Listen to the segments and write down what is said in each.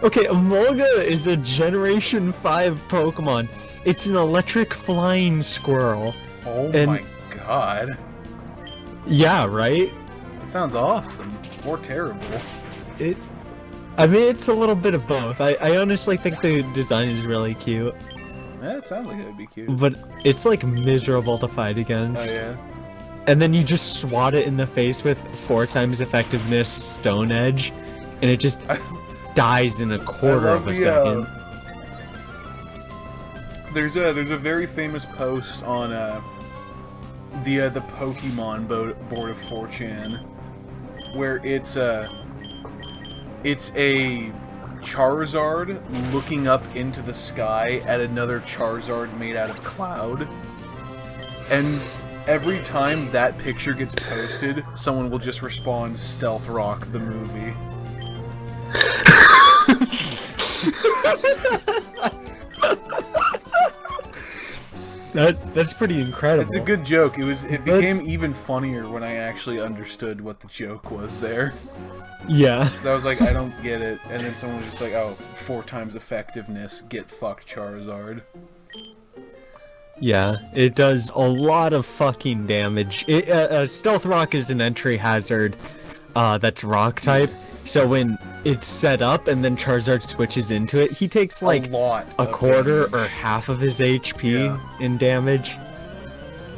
Okay, Emolga is a Generation 5 Pokemon. It's an electric flying squirrel. Oh and, my god. Yeah, right? That sounds awesome. Or terrible. I mean, it's a little bit of both. I honestly think the design is really cute. Yeah, it sounds like it would be cute. But it's like miserable to fight against. Oh yeah? And then you just swat it in the face with 4 times effectiveness Stone Edge, and it just dies in a quarter of a second. There's a very famous post on the Pokemon board of 4chan where it's a Charizard looking up into the sky at another Charizard made out of cloud, and every time that picture gets posted, someone will just respond, "Stealth Rock the movie." That's pretty incredible. It's a good joke. It became even funnier when I actually understood what the joke was there. Yeah. So I was like, I don't get it, and then someone was just like, "Oh, 4 times effectiveness, get fucked, Charizard." Yeah, it does a lot of fucking damage. Stealth Rock is an entry hazard that's rock type, so when it's set up and then Charizard switches into it, he takes like a quarter or half of his HP in damage.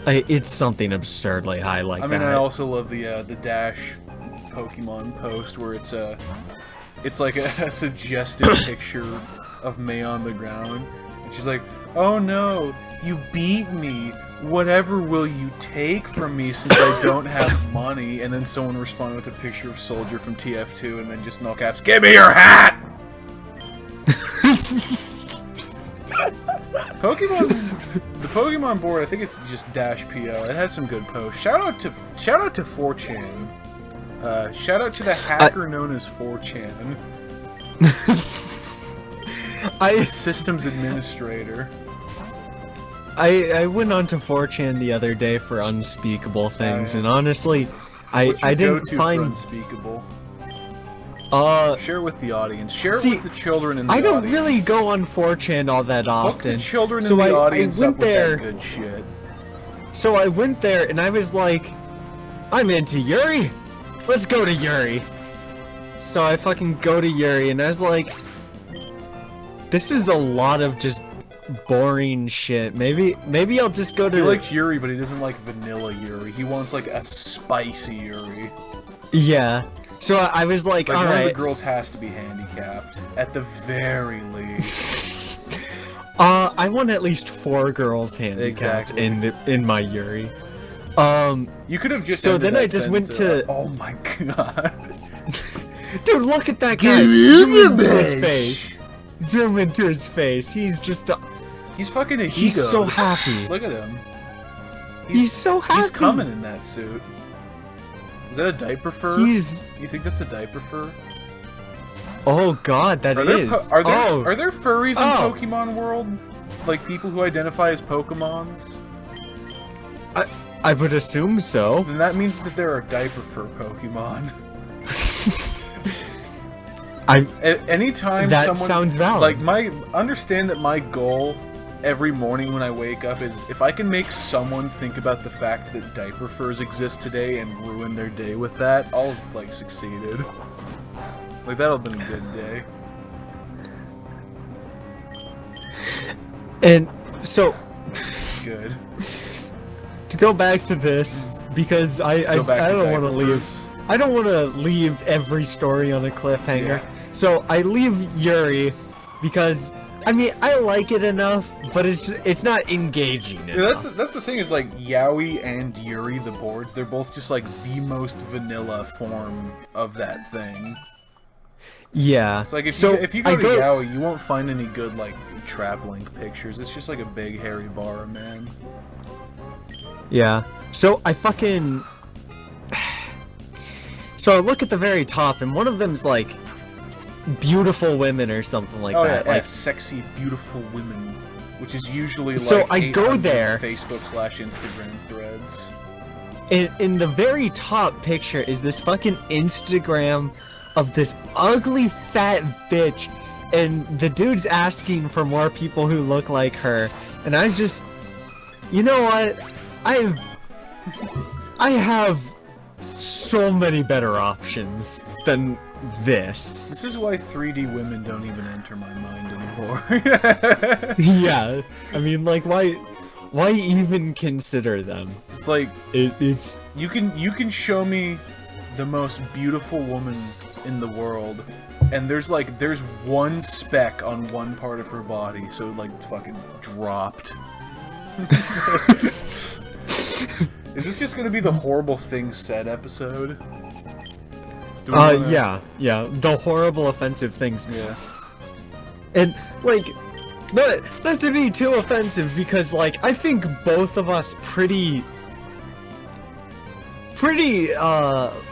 It's something absurdly high like that. I mean, I also love the Dash Pokemon post where it's like a suggested picture of May on the ground, and she's like, "Oh no, you beat me. Whatever will you take from me since I don't have money?" And then someone responded with a picture of Soldier from TF2, and then just in all caps, "Give me your hat!" The Pokemon board, I think it's just Dash PO. It has some good posts. Shout out to 4chan. Shout out to the hacker known as 4chan. The systems administrator. I went on to 4chan the other day for unspeakable things, and honestly, I didn't find unspeakable. Share it with the audience. Share it with the children in the audience. I don't really go on 4chan all that often. Hook the children in the audience up with that good shit. So I went there and I was like, I'm into Yuri. Let's go to Yuri. So I fucking go to Yuri and I was like, this is a lot of just boring shit. Maybe I'll just go to... He likes Yuri, but he doesn't like vanilla Yuri. He wants like a spicy Yuri. Yeah. So I was like, all right. One of the girls has to be handicapped, at the very least. I want at least 4 girls handicapped in my Yuri. You could have just. So then I just went to. Oh my god. Dude, look at that guy. Zoom into his face. Zoom into his face. He's just. He's fucking a He's ego. so happy. Look at him. He's so happy. He's coming in that suit. Is that a diaper fur? You think that's a diaper fur? Oh god, that is. Are there furries in Pokemon World? Like people who identify as Pokemons? I would assume so. Then that means that there are diaper fur Pokemon. Anytime that sounds valid. Like understand that my goal every morning when I wake up is if I can make someone think about the fact that diaper furs exist today and ruin their day with that, I'll have like succeeded. Like that'll have been a good day. And so good. To go back to this, because I don't want to leave. I don't want to leave every story on a cliffhanger. Yeah. So I leave Yuri because I mean I like it enough, but it's not engaging enough. That's the thing is like Yaoi and Yuri, the boards, they're both just like the most vanilla form of that thing. Yeah. It's like if you go to Yaoi, you won't find any good like trap link pictures. It's just like a big hairy bar man. Yeah. So I fucking. So I look at the very top, and one of them's like beautiful women or something like that. Yeah, like sexy, beautiful women, which is usually like so I go there. Facebook/Instagram threads. In the very top picture is this fucking Instagram of this ugly fat bitch and the dude's asking for more people who look like her, and I was just, you know what? I have so many better options than this. This is why 3D women don't even enter my mind anymore. Yeah, I mean, like, why even consider them? It's like it's you can show me the most beautiful woman in the world, and there's one speck on one part of her body, so it, like, fucking dropped. Is this just gonna be the horrible things said episode? yeah, the horrible offensive things. Yeah. And, like, not to be too offensive, because, like, I think both of us pretty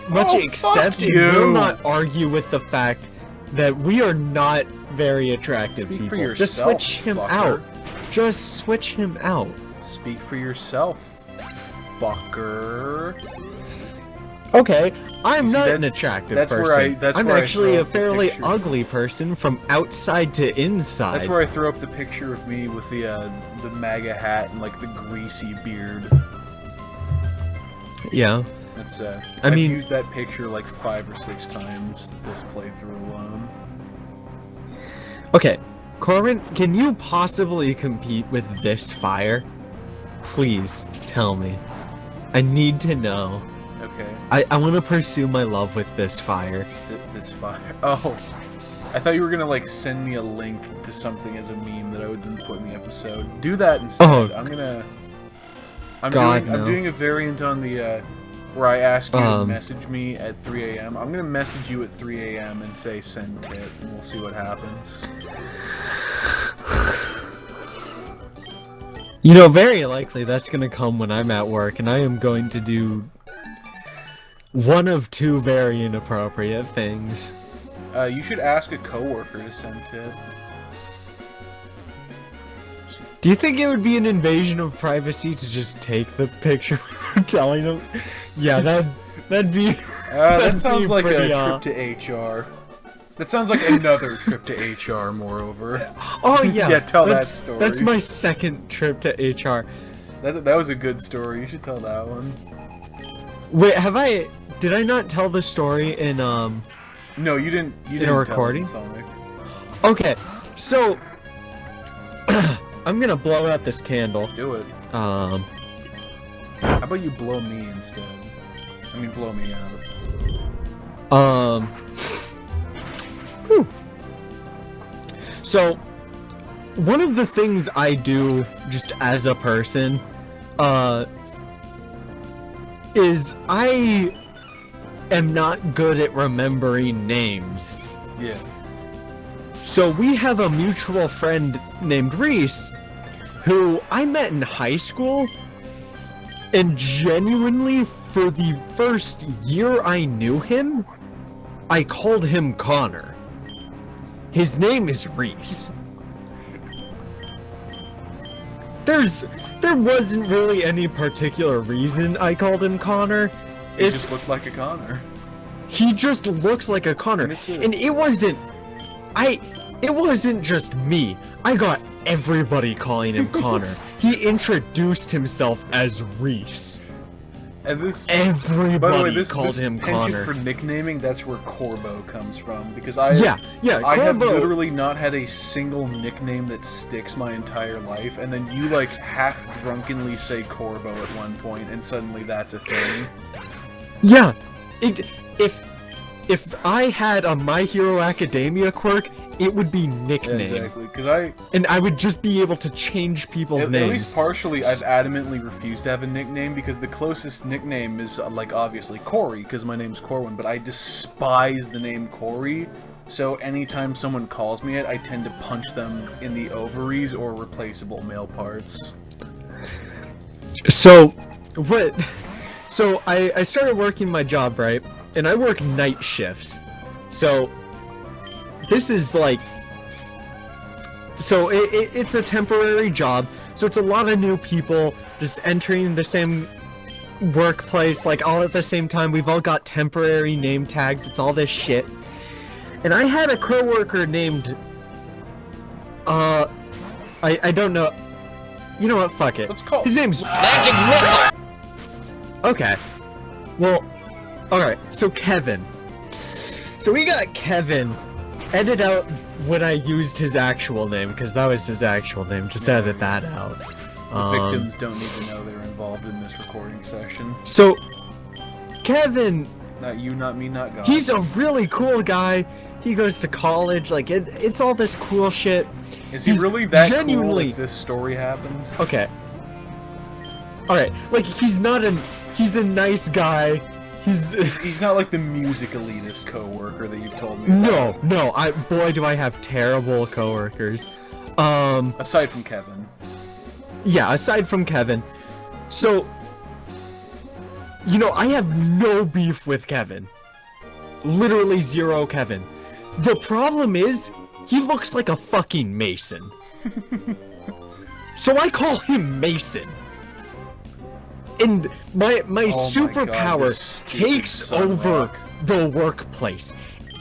much accept and will not argue with the fact that we are not very attractive Speak people. for yourself, Just switch him fucker. out. Just switch him out. Speak for yourself, fucker. Okay, I'm See, not an that's- attractive that's person. where I- that's I'm where I actually throw a up the fairly picture. ugly person from outside to inside. That's where I throw up the picture of me with the MAGA hat and, like, the greasy beard. Yeah. That's I mean- I've used that picture like 5 or 6 times this playthrough alone. Okay, Corbin, can you possibly compete with this fire? Please tell me. I need to know. Okay. I want to pursue my love with this fire. This fire. Oh, I thought you were gonna, like, send me a link to something as a meme that I would then put in the episode. Do that instead. Oh, I'm doing a variant on the where I ask you to message me at 3 a.m. I'm gonna message you at 3 a.m. and say send tit, and we'll see what happens. You know, very likely that's gonna come when I'm at work, and I am going to do one of 2 very inappropriate things. You should ask a coworker to send tit. Do you think it would be an invasion of privacy to just take the picture without telling them? Yeah, that'd be. That sounds like a pretty, trip to HR. That sounds like another trip to HR, moreover. Oh yeah, Yeah, tell that that's, story. That's my second trip to HR. That was a good story. You should tell that one. Wait, did I not tell the story in No, you didn't. You In a didn't recording? tell it in Sonic. Okay, so I'm gonna blow out this candle. Do it. Um, How about you blow me instead? I mean, blow me out. whew. So, one of the things I do just as a person, is I am not good at remembering names. Yeah. So we have a mutual friend named Reese, who I met in high school, and genuinely, for the first year I knew him, I called him Connor. His name is Reese. There wasn't really any particular reason I called him Connor. It just looked like a Connor. He just looks like a Connor, and it wasn't just me. I got everybody calling him Connor. He introduced himself as Reese. And this, Everybody by the way, this called him penchant Connor. for nicknaming, that's where Corbo comes from. Because Yeah, I have Corbo. literally not had a single nickname that sticks my entire life, and then you, like, half drunkenly say Corbo at one point, and suddenly that's a thing. Yeah, if I had a My Hero Academia quirk, it would be nickname. Exactly, because And I would just be able to change people's names. At least partially, I've adamantly refused to have a nickname, because the closest nickname is, like, obviously Corey, because my name's Corwin, but I despise the name Corey, so anytime someone calls me it, I tend to punch them in the ovaries or replaceable male parts. So, what? So, I started working my job, right? And I work night shifts. So, this is like... So, it's a temporary job. So, it's a lot of new people just entering the same workplace, like, all at the same time. We've all got temporary name tags. It's all this shit. And I had a coworker named I don't know. You know what? Fuck it. Let's call his name's Magic Missile! Okay. Well, alright, so Kevin. So we got Kevin. Edit out when I used his actual name, because that was his actual name. Just edit that out. Victims don't need to know they're involved in this recording session. So, Kevin, Not you, not me, not God. he's a really cool guy. He goes to college, like, it's all this cool shit. Is he he's really that genuinely- cool if this story happened? Okay. Alright, like, he's a nice guy. He's not like the music elitist coworker that you've told me about. No, boy do I have terrible coworkers. Aside from Kevin. Yeah, aside from Kevin. So, you know, I have no beef with Kevin. Literally zero Kevin. The problem is, he looks like a fucking Mason. So I call him Mason. And my Oh my God, superpower this stupid takes son over rock. the workplace.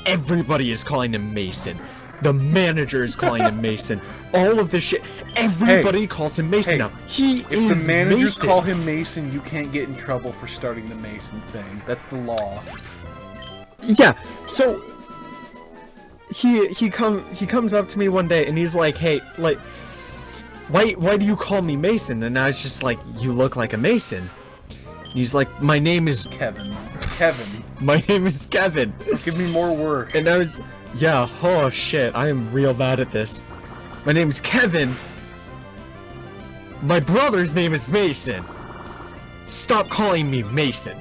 Everybody is calling him Mason. The manager is calling him Mason. All of this shit. Everybody calls him Mason Hey, now. He If is the managers Mason. call him Mason, you can't get in trouble for starting the Mason thing. That's the law. Yeah. So he comes up to me one day and he's like, "Hey, like, why do you call me Mason?" And I was just like, "You look like a Mason." And he's like, "My name is Kevin. my name is Kevin." Give me more work. And I was, yeah, oh shit, I am real bad at this. My name is Kevin. My brother's name is Mason. Stop calling me Mason.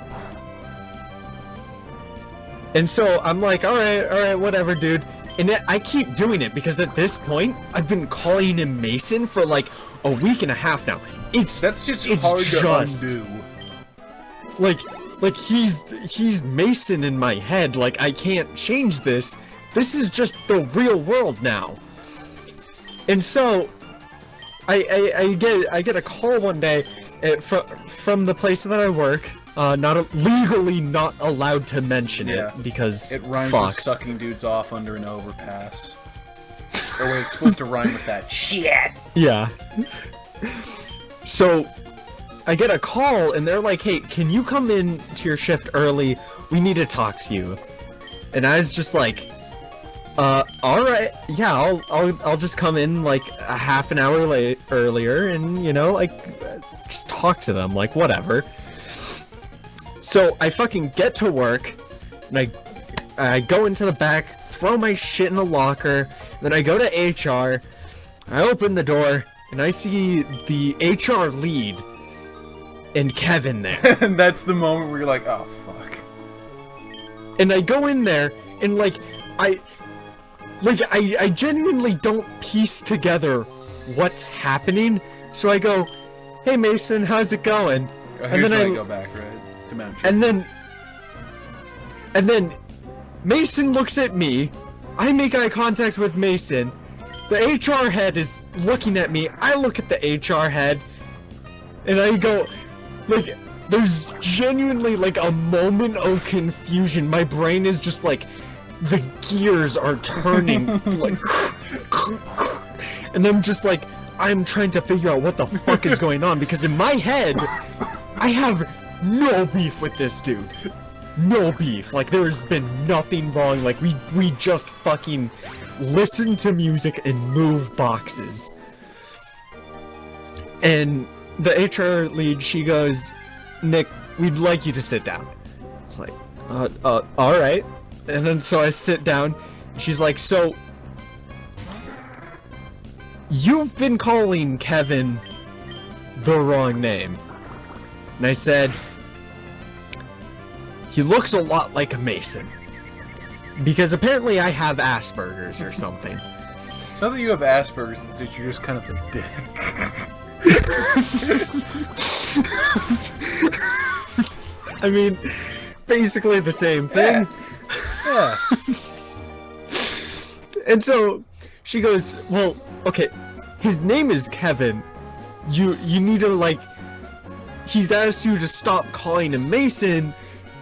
And so I'm like, alright, whatever, dude. And I keep doing it because at this point, I've been calling him Mason for like a week and a half now. That's just it's hard just, to undo. Like he's Mason in my head. Like, I can't change this. This is just the real world now. And so I get a call one day from the place that I work. Legally not allowed to mention it because it rhymes fucks. with sucking dudes off under an overpass. Or wait, it's supposed to rhyme with that shit. Yeah. So I get a call and they're like, "Hey, can you come in to your shift early? We need to talk to you." And I was just like, all right, yeah, I'll just come in like a half an hour earlier and, you know, like, just talk to them, like, whatever. So I fucking get to work and I go into the back, throw my shit in the locker, then I go to HR, I open the door and I see the HR lead and Kevin there. And that's the moment where you're like, oh fuck. And I go in there and like I genuinely don't piece together what's happening. So I go, "Hey Mason, how's it going?" Here's where I go back, right? To Mount Trip. And then Mason looks at me. I make eye contact with Mason. The HR head is looking at me. I look at the HR head. And I go, like, there's genuinely like a moment of confusion. My brain is just like, the gears are turning, like, and I'm just like, I'm trying to figure out what the fuck is going on, because in my head, I have no beef with this dude. No beef. Like, there's been nothing wrong. Like, we just fucking listen to music and move boxes. And the HR lead, she goes, "Nick, we'd like you to sit down." It's like, alright. And then so I sit down, she's like, "So, you've been calling Kevin the wrong name." And I said, "He looks a lot like a Mason. Because apparently I have Asperger's or something." It's not that you have Asperger's, it's that you're just kind of a dick. I mean, basically the same thing. Yeah. And so she goes, "Well, okay, his name is Kevin. You need to, like, he's asked you to stop calling him Mason.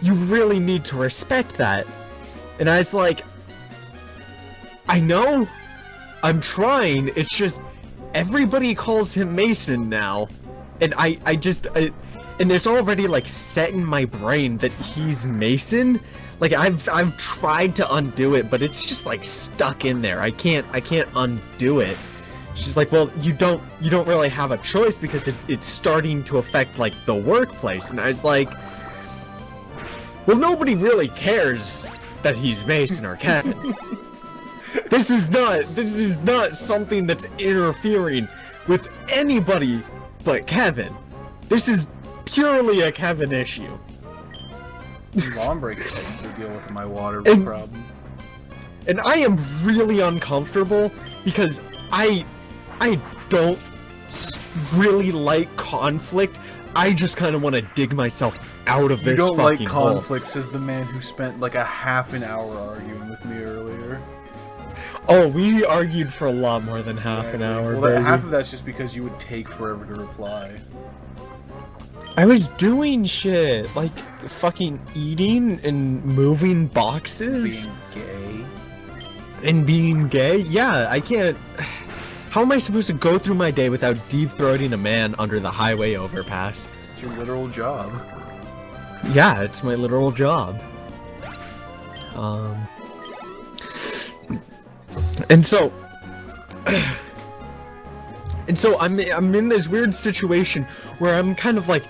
You really need to respect that." And I was like, "I know, I'm trying. It's just everybody calls him Mason now, and and it's already like set in my brain that he's Mason. Like I've tried to undo it, but it's just like stuck in there. I can't undo it. She's like, well, you don't really have a choice because it's starting to affect like the workplace. And I was like, well, nobody really cares that he's Mason or Kevin. This is not something that's interfering with anybody but Kevin. This is purely a Kevin issue. Lawn breakers to deal with my water problem. And I am really uncomfortable because I don't really like conflict. I just kind of want to dig myself out of this fucking hole. You don't like conflict, says the man who spent like a half an hour arguing with me earlier. Oh, we argued for a lot more than half an hour. Well, baby. Half of that's just because you would take forever to reply. I was doing shit, like fucking eating and moving boxes. Being gay. And being gay? Yeah, I can't... How am I supposed to go through my day without deep-throating a man under the highway overpass? It's your literal job. Yeah, it's my literal job. And so... I'm in this weird situation where I'm kind of like...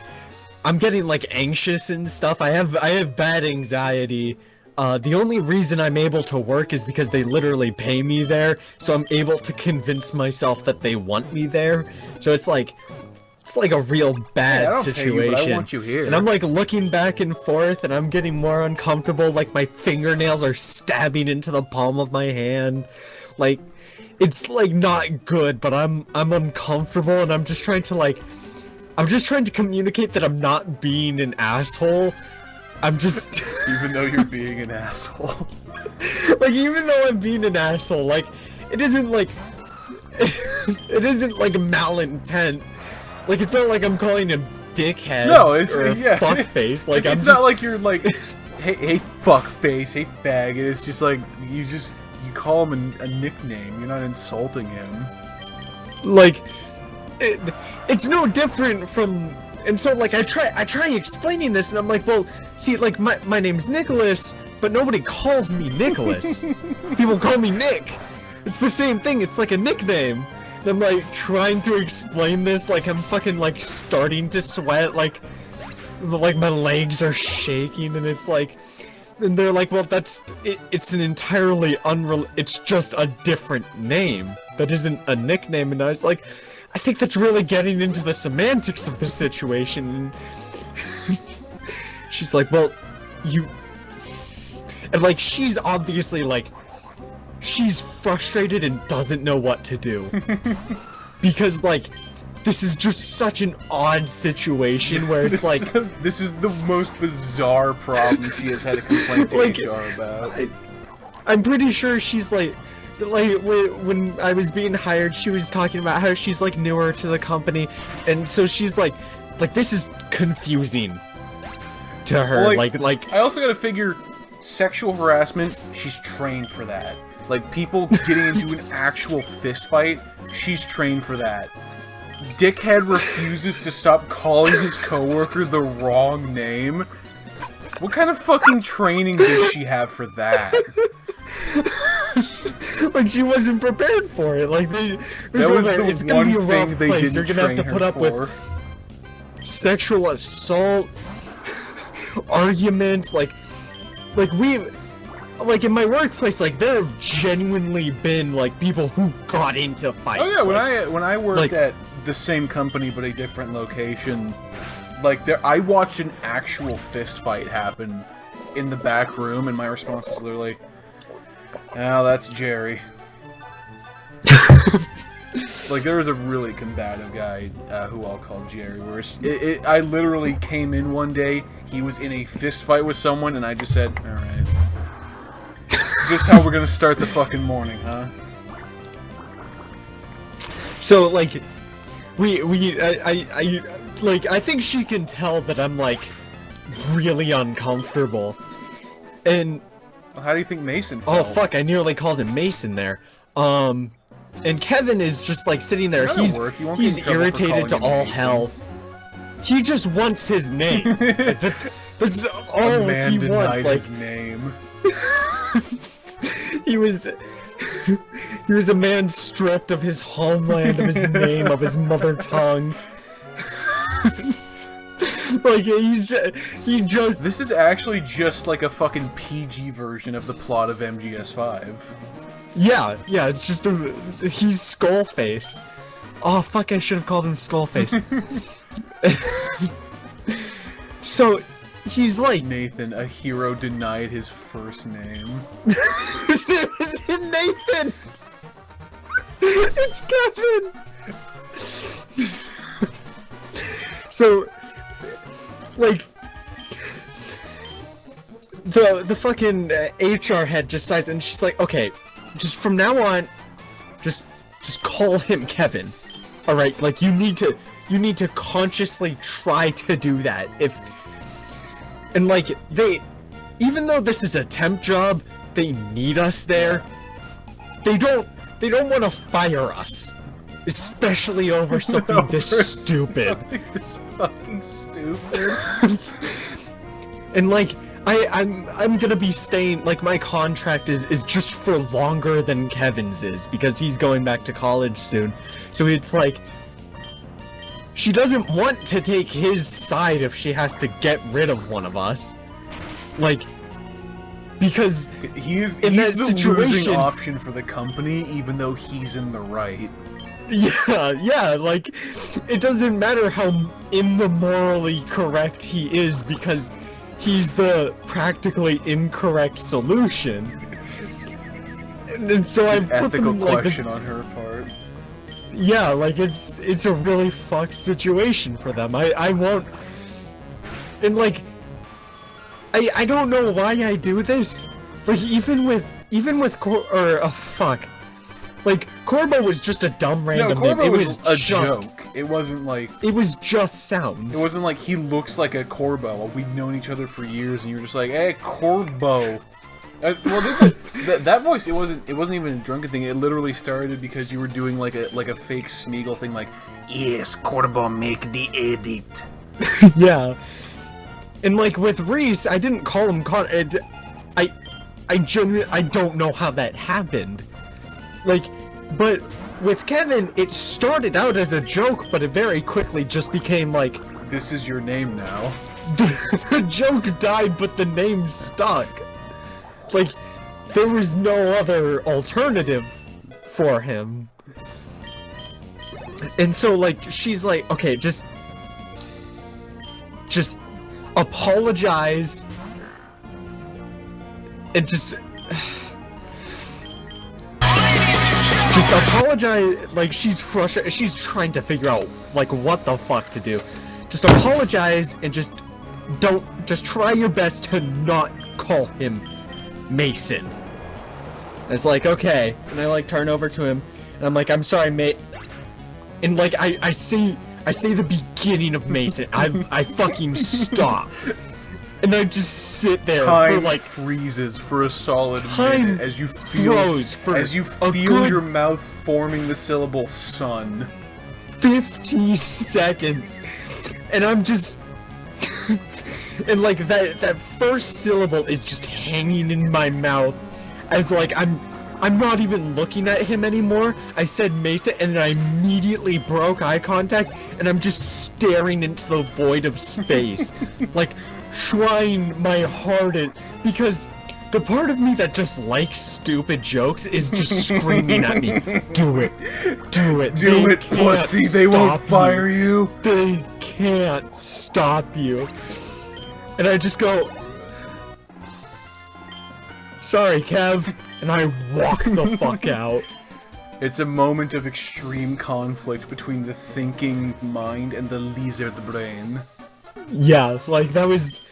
I'm getting like anxious and stuff. I have bad anxiety. The only reason I'm able to work is because they literally pay me there, so I'm able to convince myself that they want me there. So it's like a real bad situation. Pay you, but I want you here. And I'm like looking back and forth, and I'm getting more uncomfortable. Like my fingernails are stabbing into the palm of my hand. Like it's like not good, but I'm uncomfortable, and I'm just trying to communicate that I'm not being an asshole. I'm just... Even though you're being an asshole. Like, even though I'm being an asshole, like, it isn't like... it isn't like malintent. Like, it's not like I'm calling him dickhead. No, it's... or yeah. fuckface. Like, it's not like you're like, hey fuckface, hey faggot. It's just like, you call him a nickname. You're not insulting him. Like, it's no different from... And so, like, I try explaining this, and I'm like, well, see, like, my name's Nicholas, but nobody calls me Nicholas. People call me Nick. It's the same thing. It's like a nickname. And I'm, like, trying to explain this, like, I'm fucking, like, starting to sweat, like my legs are shaking, and it's like... And they're like, well, it's an entirely it's just a different name. That isn't a nickname, and I was like... I think that's really getting into the semantics of the situation. She's like, well, and like, she's obviously like, she's frustrated and doesn't know what to do. Because like, this is just such an odd situation where it's like... This is the most bizarre problem she has had a complaint to like, HR about. I'm pretty sure she's like when I was being hired, she was talking about how she's like newer to the company, and so she's like this is confusing to her. Well, like I also gotta figure sexual harassment. She's trained for that. Like people getting into an actual fist fight, she's trained for that. Dickhead refuses to stop calling his coworker the wrong name. What kind of fucking training does she have for that? Like she wasn't prepared for it. Like that was the one thing they didn't You're gonna have to put up with sexual assault arguments. Like in my workplace, like there have genuinely been like people who got into fights. Oh yeah, when I worked at the same company but a different location, like I watched an actual fist fight happen in the back room, and my response was literally, "Oh, that's Jerry." Like there was a really combative guy who I'll call Jerry. Where I literally came in one day, he was in a fist fight with someone, and I just said, "All right, this is how we're gonna start the fucking morning, huh?" So like, I think she can tell that I'm like really uncomfortable, and how do you think Mason felt? Oh fuck! I nearly called him Mason there. And Kevin is just like sitting there. He's irritated to all hell. He just wants his name. Like, that's all he wants. Like his name. he was a man stripped of his homeland, of his name, of his mother tongue. Like he just. This is actually just like a fucking PG version of the plot of MGS5. Yeah, it's just he's Skullface. Oh fuck! I should have called him Skullface. So he's like Nathan, a hero denied his first name. It was Nathan. It's Kevin. So, like, the fucking HR head just sighs and she's like, okay, just from now on, just call him Kevin. All right, like you need to consciously try to do that. And like even though this is a temp job, they need us there. They don't want to fire us, especially over something this stupid. Something this fucking stupid. And like I'm gonna be staying, like my contract is just for longer than Kevin's is because he's going back to college soon. So it's like she doesn't want to take his side if she has to get rid of one of us. Like, because he's in that the situation, losing option for the company, even though he's in the right. Yeah, like, it doesn't matter how immorally correct he is because he's the practically incorrect solution. And so I put ethical them, like, question on her part. Yeah, like it's a really fucked situation for them. I won't, and like I don't know why I do this. Like even with fuck. Like Corbo was just a dumb random name. Corbo was a joke. It wasn't like it was just sounds. It wasn't like he looks like a Corbo. We've known each other for years, and you're just like, hey, Corbo. Well, that voice, it wasn't even a drunken thing. It literally started because you were doing like a fake Smeagol thing, like, yes, Corbo, make the edit. Yeah, and like with Reese, I didn't call him I genuinely, I don't know how that happened. Like, but with Kevin, it started out as a joke, but it very quickly just became like, this is your name now. The joke died, but the name stuck. Like, there was no other alternative for him. And so, like, she's like, okay, just apologize. And just apologize. Like, she's frustrated. She's trying to figure out, like, what the fuck to do. Just apologize and just try your best to not call him Mason. And it's like, okay, and I like turn over to him and I'm like, I'm sorry, mate. And like I say the beginning of Mason. I fucking stop. And I just sit there for like freezes for a solid minute as you feel your mouth forming the syllable sun. 15 seconds. And I'm just and like that first syllable is just hanging in my mouth as like I'm not even looking at him anymore. I said Mason and then I immediately broke eye contact and I'm just staring into the void of space. Like trying my hardest because the part of me that just likes stupid jokes is just screaming at me, do it, pussy, they won't fire you. They can't stop you. And I just go, sorry, Kev, and I walk the fuck out. It's a moment of extreme conflict between the thinking mind and the lizard brain. Yeah, like that was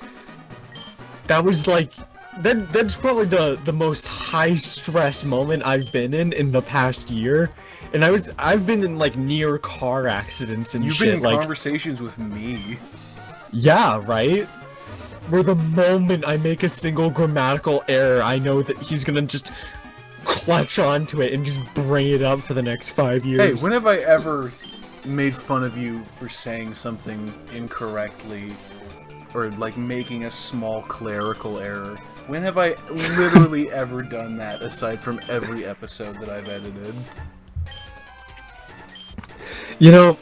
like that's probably the most high stress moment I've been in the past year. And I've been in like near car accidents and You've shit. You've been in like, conversations with me. Yeah, right? Where the moment I make a single grammatical error, I know that he's gonna just latch onto it and just bring it up for the next 5 Hey, years. when have I ever made fun of you for saying something incorrectly, or like making a small clerical error? When have I literally ever done that, aside from every episode that I've edited? You know,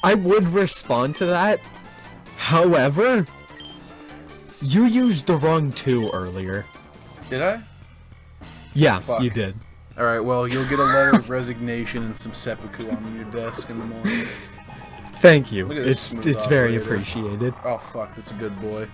I would respond to that. However, you used the wrong 2 earlier. Did I? Yeah, Fuck. you did. Alright, well, you'll get a letter of resignation and some seppuku on your desk in the morning. Thank you. Look at this It's smooth very operator. appreciated. Oh fuck, that's a good boy.